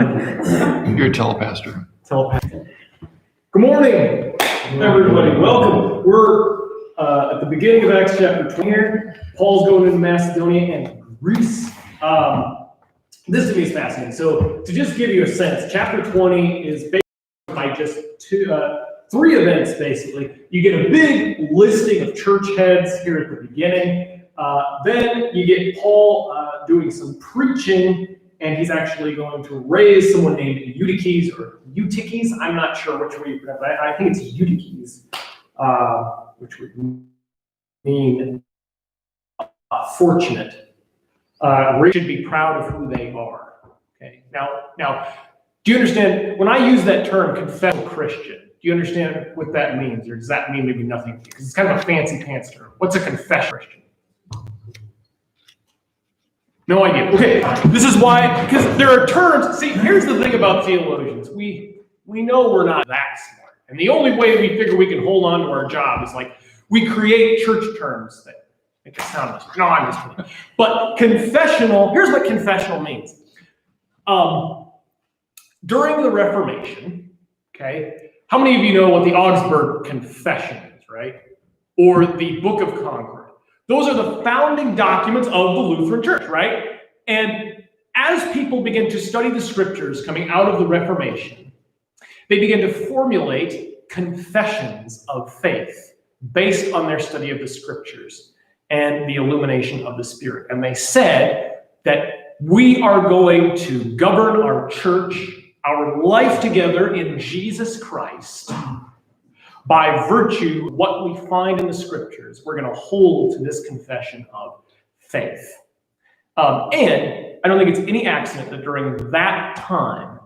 You're a telepastor. Good morning, everybody. Welcome. We're at the beginning of Acts chapter 20 here. Paul's going into Macedonia and Greece. This to me is fascinating. So to just give you a sense, chapter 20 is based by just three events, basically. You get a big listing of church heads here at the beginning. Then you get Paul doing some preaching, and he's actually going to raise someone named Eutyches or Eutyches. I'm not sure which way you pronounce it. I think it's Eutyches, which would mean fortunate. We should be proud of who they are. Okay. Now, do you understand when I use that term, confessional Christian? Do you understand what that means, or does that mean maybe nothing to you? Because it's kind of a fancy pants term. What's a confessional Christian? No idea. Okay, this is why, because there are terms. See, here's the thing about theologians. We know we're not that smart. And the only way we figure we can hold on to our job is like we create church terms that make us sound less. No, I'm just kidding. But confessional, here's what confessional means. During the Reformation, okay, how many of you know what the Augsburg Confession is, right? Or the Book of Concord? Those are the founding documents of the Lutheran Church, right? And as people begin to study the scriptures coming out of the Reformation, they begin to formulate confessions of faith based on their study of the scriptures and the illumination of the Spirit. And they said that we are going to govern our church, our life together in Jesus Christ by virtue of what we find in the scriptures. We're going to hold to this confession of faith. And I don't think it's any accident that during that time,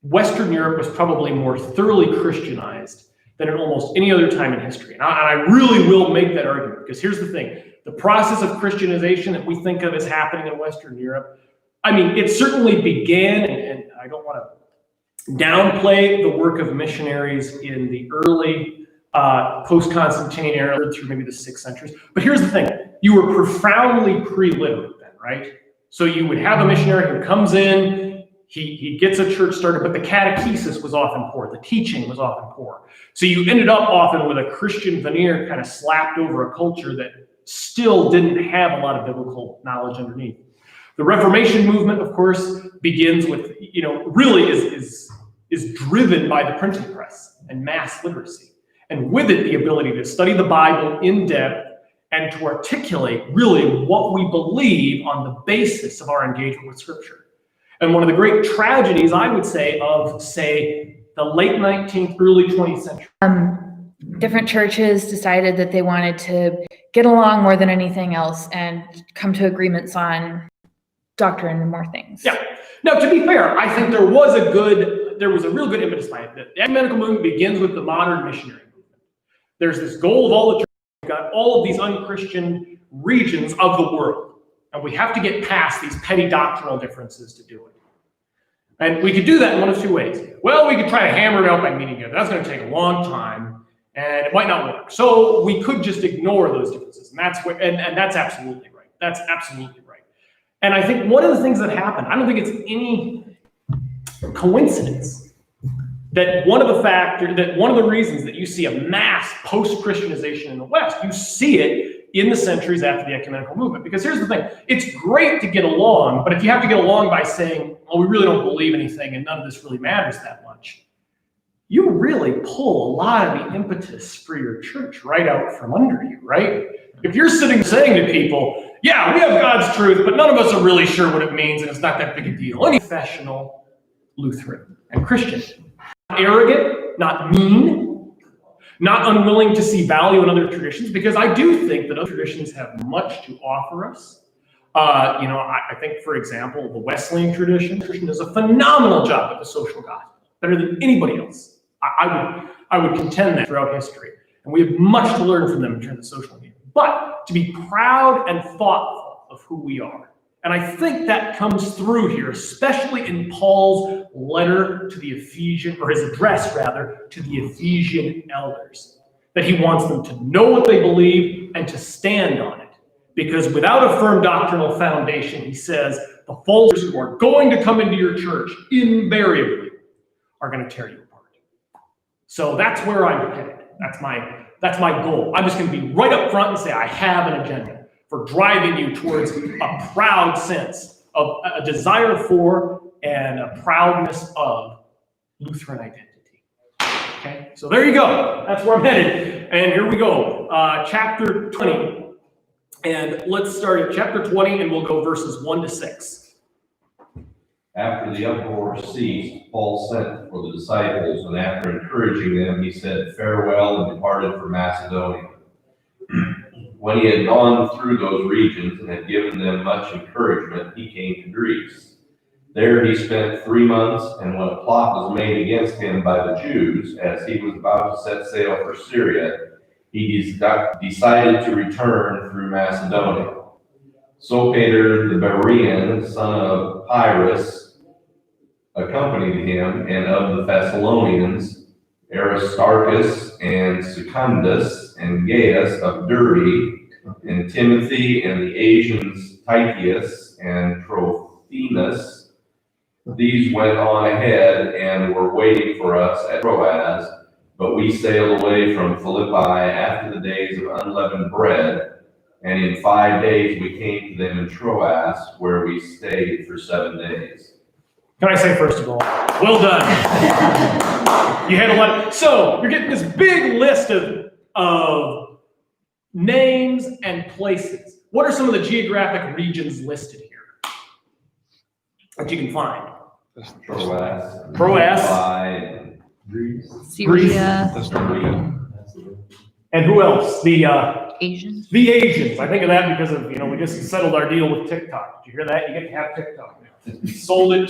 Western Europe was probably more thoroughly Christianized than at almost any other time in history. And I really will make that argument, because here's the thing. The process of Christianization that we think of as happening in Western Europe, I mean, it certainly began, and I don't want to downplay the work of missionaries in the early post-Constantine era through maybe the 6th centuries. But here's the thing. You were profoundly pre-literate then, right? So you would have a missionary who comes in, he gets a church started, but the catechesis was often poor. The teaching was often poor. So you ended up often with a Christian veneer kind of slapped over a culture that still didn't have a lot of biblical knowledge underneath. The Reformation movement, of course, begins with, really is driven by the printing press and mass literacy. And with it, the ability to study the Bible in depth and to articulate really what we believe on the basis of our engagement with Scripture. And one of the great tragedies, I would say, of, say, the late 19th, early 20th century. Different churches decided that they wanted to get along more than anything else and come to agreements on doctrine and more things. Yeah. Now, to be fair, I think there was a real good impetus behind it. The ecumenical movement begins with the modern missionary movement. There's this goal of all the churches. We've got all of these unchristian regions of the world, and we have to get past these petty doctrinal differences to do it. And we could do that in one of two ways. Well, we could try to hammer it out by meeting together. That's going to take a long time, and it might not work. So we could just ignore those differences, and that's absolutely right. That's absolutely right. And I think one of the things that happened, I don't think it's any coincidence that one of the reasons that you see a mass post-Christianization in the West, you see it in the centuries after the ecumenical movement. Because here's the thing, it's great to get along, but if you have to get along by saying, oh, we really don't believe anything and none of this really matters that much, you really pull a lot of the impetus for your church right out from under you, right? If you're sitting saying to people, yeah, we have God's truth, but none of us are really sure what it means, and it's not that big a deal. Any professional Lutheran and Christian. Not arrogant, not mean, not unwilling to see value in other traditions, because I do think that other traditions have much to offer us. I think, for example, the Wesleyan tradition does a phenomenal job with the social gospel, better than anybody else. I would contend that throughout history. And we have much to learn from them in terms of social media. But to be proud and thoughtful of who we are. And I think that comes through here, especially in Paul's letter to the Ephesian, or his address rather, to the Ephesian elders. That he wants them to know what they believe and to stand on it. Because without a firm doctrinal foundation, he says, the false who are going to come into your church invariably are going to tear you apart. So that's where I'm headed. That's my goal. I'm just going to be right up front and say I have an agenda for driving you towards a proud sense of a desire for and a proudness of Lutheran identity. Okay, so there you go. That's where I'm headed. And here we go. Chapter 20. And let's start at chapter 20 and we'll go verses 1 to 6. After the uproar ceased, Paul sent for the disciples, and after encouraging them, he said farewell and departed for Macedonia. When he had gone through those regions and had given them much encouragement, he came to Greece. There he spent 3 months, and when a plot was made against him by the Jews, as he was about to set sail for Syria, he decided to return through Macedonia. Sopater the Berean, son of Pyrrhus, accompanied him, and of the Thessalonians, Aristarchus and Secundus and Gaius of Derbe, and Timothy and the Asians Tychius and Trophimus. These went on ahead and were waiting for us at Troas, but we sailed away from Philippi after the days of unleavened bread, and in 5 days we came to them in Troas, where we stayed for 7 days. Can I say, first of all, well done. You had a lot. So you're getting this big list of names and places. What are some of the geographic regions listed here that you can find? Troas. Troas. Syria, And who else? The Asians. The Asians. I think of that because of, we just settled our deal with TikTok. Did you hear that? You get to have TikTok now. We sold it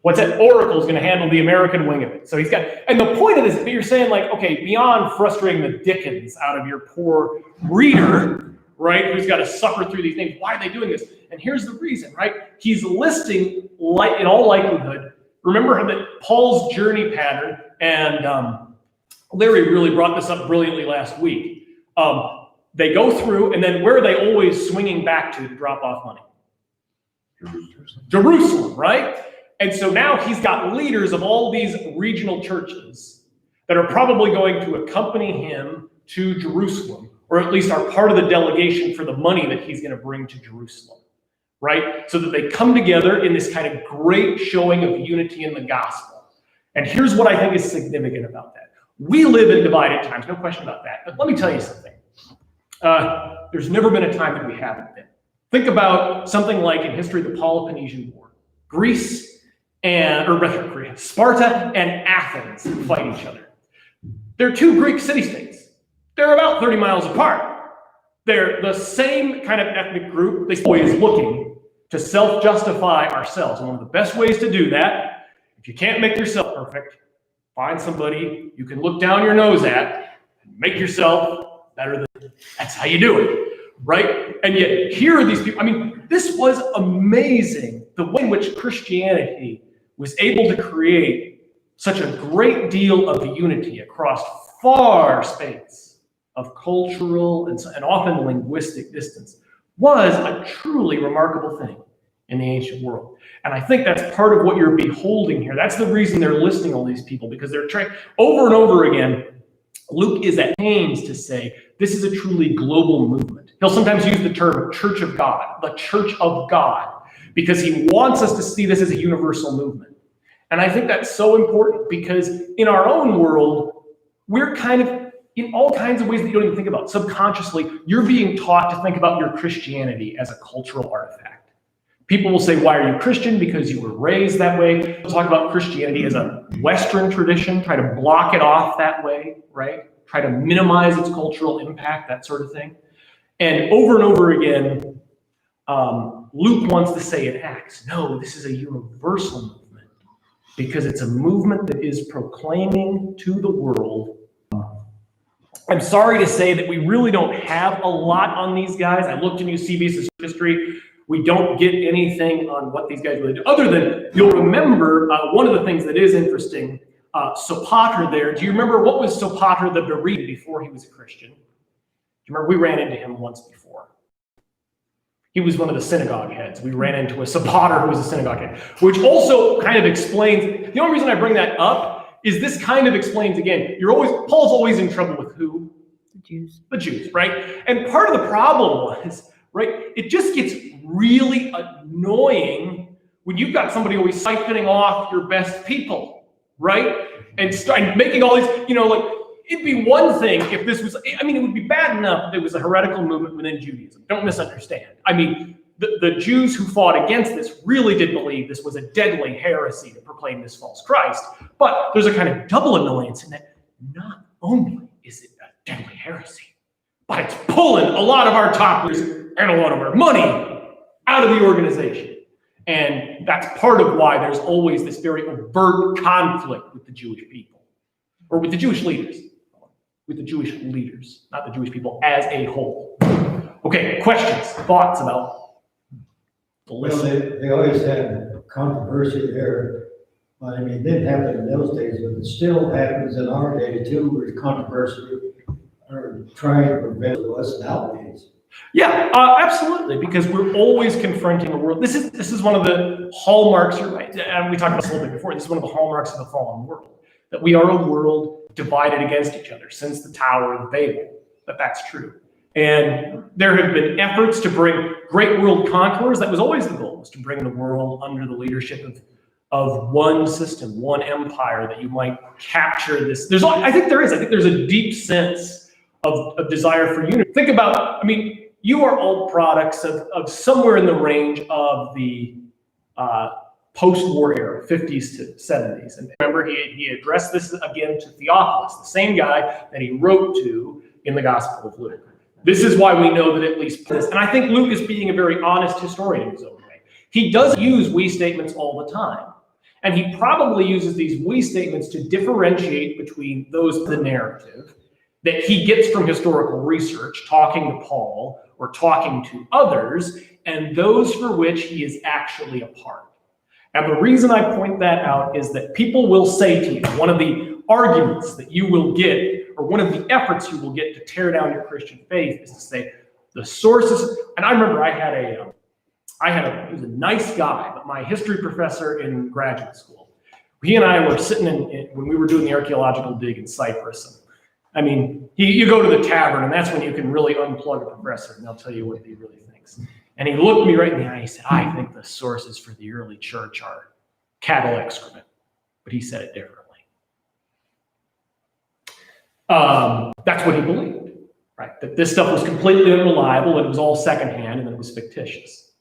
what's that? Oracle's going to handle the American wing of it. So he's got, and the point of this, you're saying like, okay, beyond frustrating the dickens out of your poor reader, right, who's got to suffer through these things, why are they doing this? And here's the reason, right? He's listing, like in all likelihood, remember that Paul's journey pattern, and Larry really brought this up brilliantly last week. They go through, and then where are they always swinging back to drop off money? Jerusalem, right? And so now he's got leaders of all these regional churches that are probably going to accompany him to Jerusalem, or at least are part of the delegation for the money that he's going to bring to Jerusalem, right? So that they come together in this kind of great showing of unity in the gospel. And here's what I think is significant about that. We live in divided times, no question about that. But let me tell you something. There's never been a time that we haven't been. Think about something like in history, the Peloponnesian War. Sparta and Athens fight each other. They're two Greek city-states. They're about 30 miles apart. They're the same kind of ethnic group. They're always looking to self-justify ourselves. And one of the best ways to do that, if you can't make yourself perfect, find somebody you can look down your nose at and make yourself better than them. That's how you do it, right? And yet here are these people. I mean, this was amazing, the way in which Christianity was able to create such a great deal of unity across far space of cultural and often linguistic distance was a truly remarkable thing in the ancient world. And I think that's part of what you're beholding here. That's the reason they're listing all these people, because they're trying over and over again. Luke is at pains to say this is a truly global movement. He'll sometimes use the term Church of God, the Church of God, because he wants us to see this as a universal movement. And I think that's so important because in our own world, we're kind of in all kinds of ways that you don't even think about. Subconsciously, you're being taught to think about your Christianity as a cultural artifact. People will say, why are you Christian? Because you were raised that way. We'll talk about Christianity as a Western tradition, try to block it off that way, right? Try to minimize its cultural impact, that sort of thing. And over again, Luke wants to say in Acts, no, this is a universal movement because it's a movement that is proclaiming to the world. I'm sorry to say that we really don't have a lot on these guys. I looked in Eusebius' history. We don't get anything on what these guys really do, other than you'll remember one of the things that is interesting, Sopater there. Do you remember what was Sopater the Berean before he was a Christian? Do you remember we ran into him once before? He was one of the synagogue heads. We ran into a Sabater who was a synagogue head, which also kind of explains, the only reason I bring that up is this kind of explains, again, Paul's always in trouble with who? The Jews. The Jews, right? And part of the problem was, right, it just gets really annoying when you've got somebody always siphoning off your best people, right? And start making all these, like, it'd be one thing if this was, it would be bad enough if it was a heretical movement within Judaism. Don't misunderstand. The Jews who fought against this really did believe this was a deadly heresy to proclaim this false Christ. But there's a kind of double annoyance in that not only is it a deadly heresy, but it's pulling a lot of our top leaders and a lot of our money out of the organization. And that's part of why there's always this very overt conflict with the Jewish people, or with the Jewish leaders. With the Jewish leaders, not the Jewish people as a whole. Okay, questions, thoughts about the list? Well, they always had controversy there. It didn't happen in those days, but it still happens in our day too, with controversy or trying to prevent us nowadays. Yeah, absolutely, because we're always confronting a world. This is one of the hallmarks, you're right, and we talked about this a little bit before, this is one of the hallmarks of the fallen world, that we are a world divided against each other since the Tower of Babel, that's true. And there have been efforts to bring great world conquerors. That was always the goal, was to bring the world under the leadership of one system, one empire, that you might capture this. I think there's a deep sense of desire for unity. Think about, you are all products of somewhere in the range of the post-war era, 50s to 70s. And remember, he addressed this again to Theophilus, the same guy that he wrote to in the Gospel of Luke. This is why we know that at least this, and I think Luke is being a very honest historian in his own way. He does use we statements all the time. And he probably uses these we statements to differentiate between those, the narrative, that he gets from historical research, talking to Paul or talking to others, and those for which he is actually a part. And the reason I point that out is that people will say to you, one of the arguments that you will get, or one of the efforts you will get to tear down your Christian faith, is to say the sources. And I remember he was a nice guy, but my history professor in graduate school, he and I were sitting when we were doing the archaeological dig in Cyprus. You go to the tavern, and that's when you can really unplug a professor, and they'll tell you what he really thinks. And he looked me right in the eye and he said, I think the sources for the early church are cattle excrement. But he said it differently. That's what he believed, right? That this stuff was completely unreliable, and it was all secondhand, and that it was fictitious.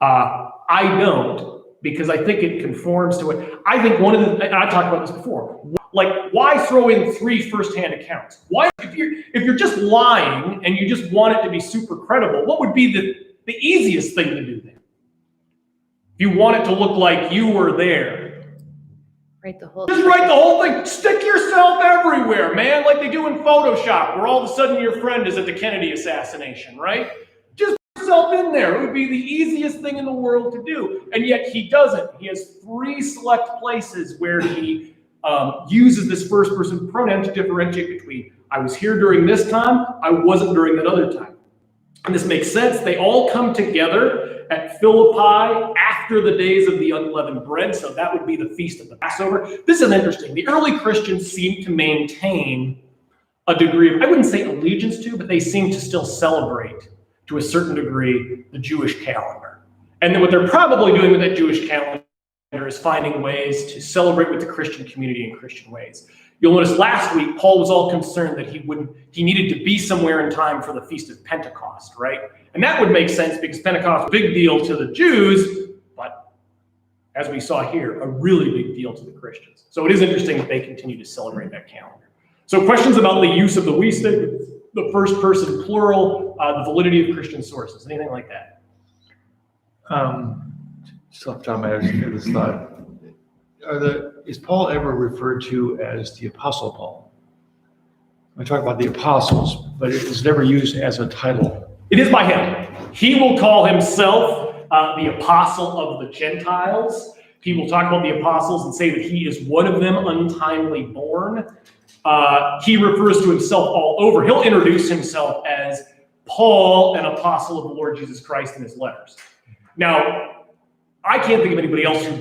I don't, because I think it conforms to it. I think and I talked about this before, like, why throw in 3 firsthand accounts? Why, if you're just lying and you just want it to be super credible, what would be the easiest thing to do then? If you want it to look like you were there, just write the whole thing. Stick yourself everywhere, man, like they do in Photoshop, where all of a sudden your friend is at the Kennedy assassination, right? Just put yourself in there. It would be the easiest thing in the world to do. And yet he doesn't. He has 3 select places where he uses this first person pronoun to differentiate between I was here during this time, I wasn't during that other time. And this makes sense. They all come together at Philippi after the days of the unleavened bread. So that would be the feast of the Passover. This is interesting. The early Christians seem to maintain a degree of, I wouldn't say allegiance to, but they seem to still celebrate to a certain degree the Jewish calendar. And then what they're probably doing with that Jewish calendar is finding ways to celebrate with the Christian community in Christian ways. You'll notice last week, Paul was all concerned that he needed to be somewhere in time for the Feast of Pentecost, right? And that would make sense because Pentecost was a big deal to the Jews, but as we saw here, a really big deal to the Christians. So it is interesting that they continue to celebrate that calendar. So questions about the use of the we statement, the first person plural, the validity of Christian sources, anything like that? Just off the top of my head, I just this thought. Is Paul ever referred to as the Apostle Paul? I talk about the apostles, but it was never used as a title. It is by him. He will call himself the apostle of the Gentiles. He will talk about the apostles and say that he is one of them, untimely born. He refers to himself all over. He'll introduce himself as Paul, an apostle of the Lord Jesus Christ, in his letters. Now, I can't think of anybody else who